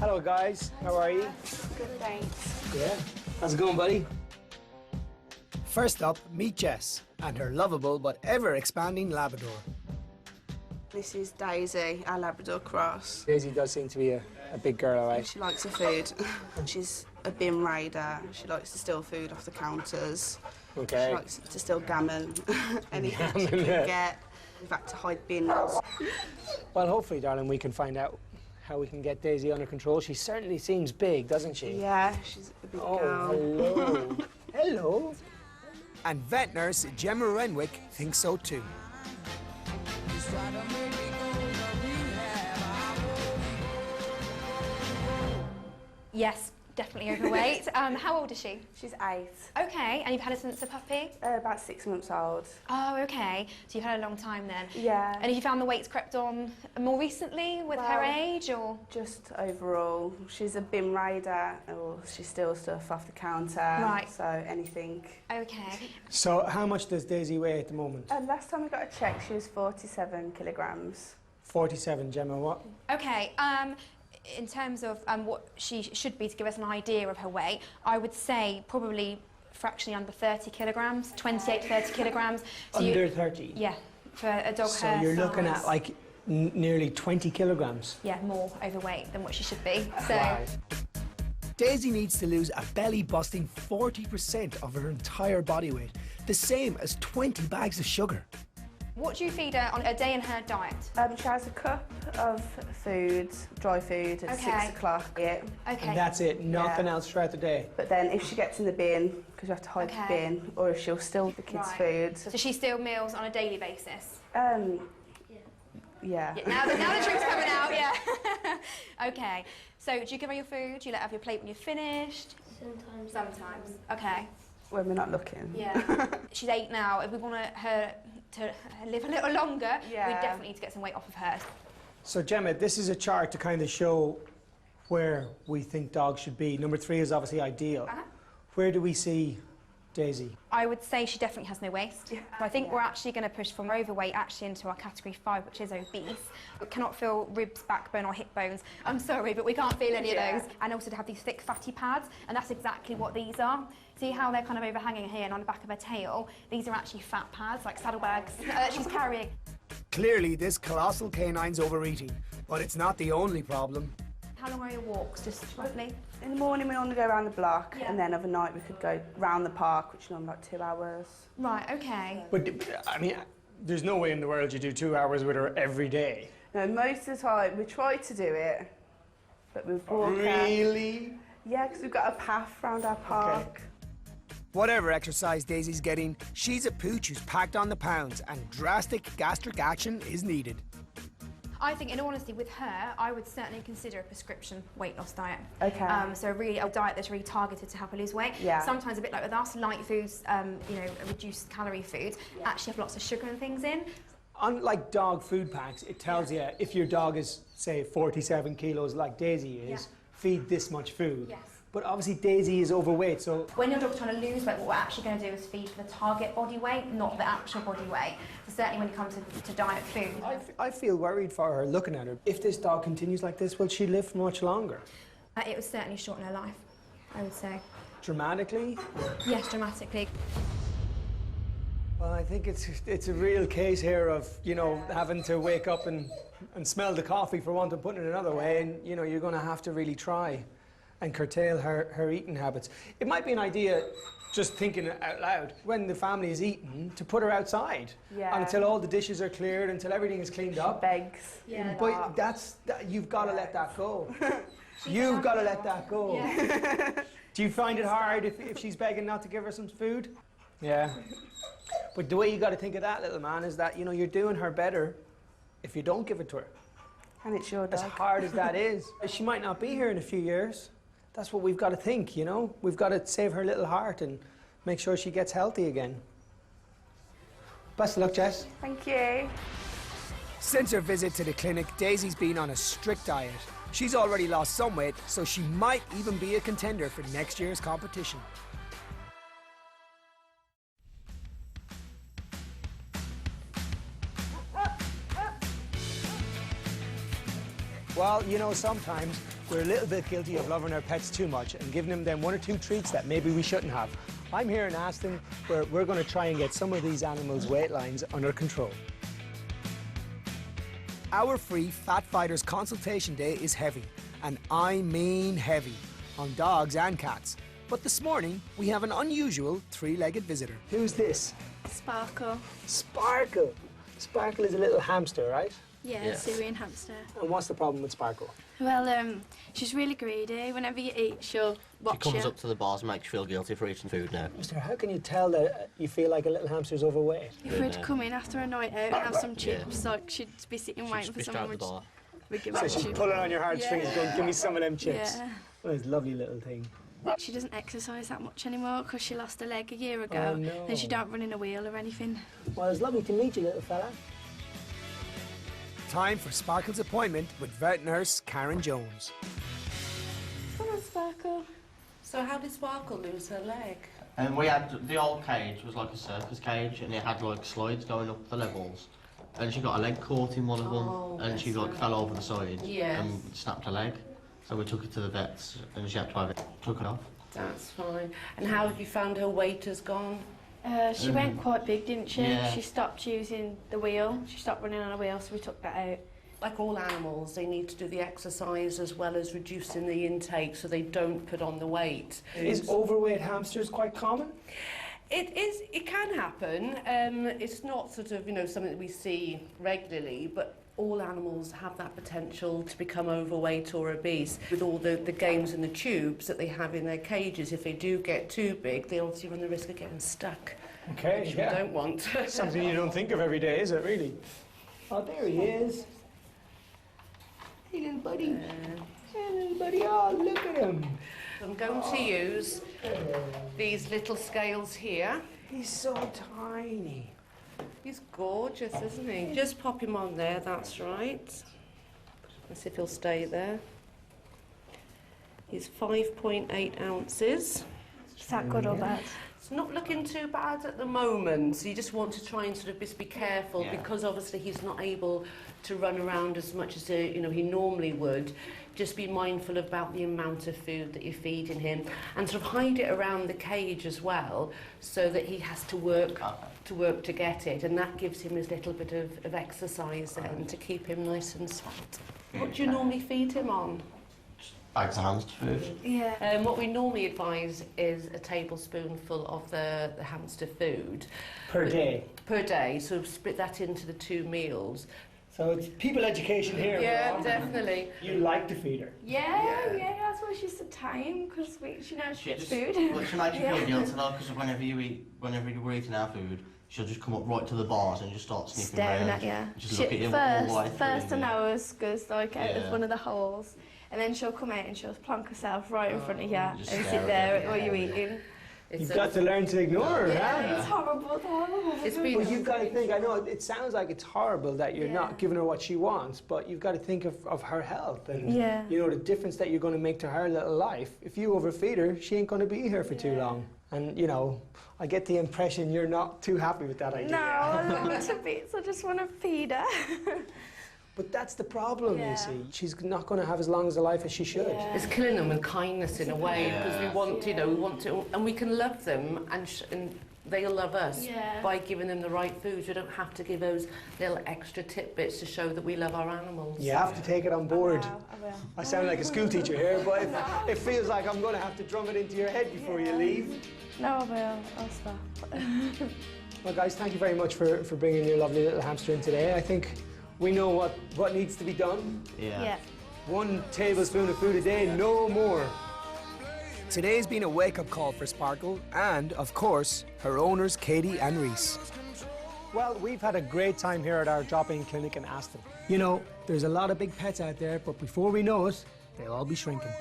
Hello, guys. How are you? Good, thanks. Yeah. How's it going, buddy? First up, meet Jess and her lovable but ever-expanding Labrador. This is Daisy, our Labrador cross. Daisy does seem to be a big girl, right? She likes her food. She's a bin raider. She likes to steal food off the counters. Okay. She likes to steal gammon. Anything she can get. In fact, to hide bins. Well, hopefully, darling, we can find out how we can get Daisy under control. She certainly seems big, doesn't she? Yeah, she's a big girl. Hello. Hello. And vet nurse Gemma Renwick thinks so too. Yes, definitely overweight. How old is she? She's 8. Okay, and you've had her since a puppy? About 6 months old. Oh, okay. So you've had her a long time then? Yeah. And have you found the weight's crept on more recently with her age, or? Just overall. She's a bin raider, or she steals stuff off the counter. Right. So anything. Okay. So, how much does Daisy weigh at the moment? Last time I got a check, she was 47 kilograms. 47, Gemma. What? Okay. In terms of what she should be to give us an idea of her weight, I would say probably fractionally under 30 kilograms, 28 to 30 kilograms. So Under 30? Yeah, for a dog So her you're looking size. at like nearly 20 kilograms. Yeah, more overweight than what she should be. So. Right. Daisy needs to lose a belly-busting 40% of her entire body weight, the same as 20 bags of sugar. What do you feed her on a day in her diet? She has a cup of food, dry food, at 6 o'clock. Yeah. Okay. And that's it, nothing else throughout the day. But then if she gets in the bin, because you have to hide the bin, or if she'll steal the kids' food. So she steals meals on a daily basis? Yeah. Now the truth's coming out, yeah. Okay. So do you give her your food? Do you let her have your plate when you're finished? Sometimes. Okay. When we're not looking. Yeah. She's 8 now. If we want her to live a little longer, we definitely need to get some weight off of her. So, Gemma, this is a chart to kind of show where we think dogs should be. Number 3 is obviously ideal. Where do we see Daisy? I would say she definitely has no waist. Yeah. So I think we're actually going to push from overweight actually into our category 5, which is obese. We cannot feel ribs, backbone or hip bones. I'm sorry, but we can't feel any of those. And also to have these thick fatty pads, and that's exactly what these are. See how they're kind of overhanging here and on the back of her tail? These are actually fat pads, like saddlebags, that she's carrying. Clearly, this colossal canine's overeating, but it's not the only problem. How long are your walks, just roughly? In the morning we normally go around the block, and then overnight we could go round the park, which is normally like 2 hours. Right, okay. But, I mean, there's no way in the world you do 2 hours with her every day. No, most of the time we try to do it, but we walk Really? Yeah, because we've got a path round our park. Okay. Whatever exercise Daisy's getting, she's a pooch who's packed on the pounds and drastic gastric action is needed. I think, in all honesty, with her, I would certainly consider a prescription weight loss diet. Okay. So really a diet that's really targeted to help her lose weight. Yeah. Sometimes a bit like with us, light foods, you know, reduced calorie foods, actually have lots of sugar and things in. Unlike dog food packs, it tells you if your dog is, say, 47 kilos like Daisy is, feed this much food. Yes. But obviously Daisy is overweight, so... When your dog's trying to lose weight, what we're actually going to do is feed for the target body weight, not the actual body weight. So certainly when you come to diet food. I feel worried for her looking at her. If this dog continues like this, will she live for much longer? It would certainly shorten her life, I would say. Dramatically? Yes, dramatically. Well, I think it's a real case here of, you know, having to wake up and smell the coffee, for want of putting it another way, and, you know, you're going to have to really try and curtail her eating habits. It might be an idea, just thinking out loud, when the family is eating, to put her outside until all the dishes are cleared, until everything is cleaned up. Begs. Yeah. But you've got to let that go. You've got to let that go. Yeah. Do you find it hard if she's begging not to give her some food? Yeah. But the way you got to think of that, little man, is that, you know, you're doing her better if you don't give it to her. And it's your dog. As hard as that is. She might not be here in a few years. That's what we've got to think, you know? We've got to save her little heart and make sure she gets healthy again. Best of luck, Jess. Thank you. Since her visit to the clinic, Daisy's been on a strict diet. She's already lost some weight, so she might even be a contender for next year's competition. Well, you know, sometimes We're a little bit guilty of loving our pets too much and giving them one or two treats that maybe we shouldn't have. I'm here in Aston, where we're going to try and get some of these animals' weight lines under control. Our free Fat Fighters consultation day is heavy, and I mean heavy, on dogs and cats. But this morning, we have an unusual three-legged visitor. Who's this? Sparkle. Sparkle. Sparkle is a little hamster, right? Yeah, Syrian hamster. And what's the problem with Sparkle? Well, she's really greedy. Whenever you eat, she'll watch She comes you. up to the bars and makes you feel guilty for eating food now. Mister, how can you tell that you feel like a little hamster's overweight? If we'd come in after a night out and have some chips, like she'd be sitting waiting for Just out someone. the bar. We'd give So her a she's chip. pulling on your heartstrings, Yeah. going, give me some of them chips. Yeah. Well, it's a lovely little thing. She doesn't exercise that much anymore because she lost a leg a year ago. Oh, no. And she don't run in a wheel or anything. Well, it's lovely to meet you, little fella. Time for Sparkle's appointment with vet nurse Karen Jones. Come on, Sparkle. So how did Sparkle lose her leg? And we had, the old cage was like a circus cage and it had like slides going up the levels. And she got her leg caught in one of them and she like fell over the side and snapped her leg. So we took her to the vets and she had to have it taken off. That's fine. And how have you found her weight has gone? She went quite big, didn't she? Yeah. She stopped using the wheel. She stopped running on a wheel, so we took that out. Like all animals, they need to do the exercise as well as reducing the intake so they don't put on the weight. Is overweight hamsters quite common? It can happen. It's not sort of, something that we see regularly, but all animals have that potential to become overweight or obese. With all the games and the tubes that they have in their cages, if they do get too big, they obviously run the risk of getting stuck, Okay, which we don't want. Something you don't think of every day, is it, really? Oh, there he is. Hey, little buddy. Hey, little buddy. Oh, look at him. I'm going to use these little scales here. He's so tiny. He's gorgeous, isn't he? Just pop him on there, that's right. Let's see if he'll stay there. He's 5.8 ounces. Is that good or bad? It's not looking too bad at the moment, so you just want to try and sort of just be careful because obviously he's not able to run around as much as he normally would. Just be mindful about the amount of food that you're feeding him and sort of hide it around the cage as well so that he has to work to get it, and that gives him his little bit of exercise then to keep him nice and fat. What do you normally feed him on? Bags of hamster food. Yeah. What we normally advise is a tablespoonful of the hamster food. Per day. Per day, so split that into the 2 meals. So it's people education here. Yeah, Ron. definitely. You like to feed her. Yeah, that's why she's so tame, because she knows she gets food. Well, she makes you feel guilty though, because whenever you were eating our food, she'll just come up right to the bars and just start sniffing Staring around. at you. Just look at you all the way through. First I know us goes like out of Yeah. one of the holes, and then she'll come out and she'll plonk herself right in front of you and Just sit stare there at you. while you're eating. You've got to learn to ignore her, Yeah, it's horrible, it's horrible. It's Well, been you've got to think, I know it sounds like it's horrible that you're not giving her what she wants, but you've got to think of her health and the difference that you're going to make to her little life. If you overfeed her, she ain't going to be here for too long. And, I get the impression you're not too happy with that idea. No, I love to bits, I just want to feed her. But that's the problem, you see. She's not going to have as long as a life as she should. it's killing them with kindness in a way because we want, we want to, and we can love them and they'll love us by giving them the right foods. We don't have to give those little extra tidbits to show that we love our animals. You have to take it on board. I will. I sound like a school teacher here, but it feels like I'm going to have to drum it into your head before you leave. No, I will. I'll stop. Well, guys, thank you very much for bringing your lovely little hamster in today. I think we know what needs to be done. Yeah. 1 tablespoon of food a day, no more. Today's been a wake-up call for Sparkle and, of course, her owners Katie and Reese. Well, we've had a great time here at our drop-in clinic in Aston. There's a lot of big pets out there, but before we know it, they'll all be shrinking.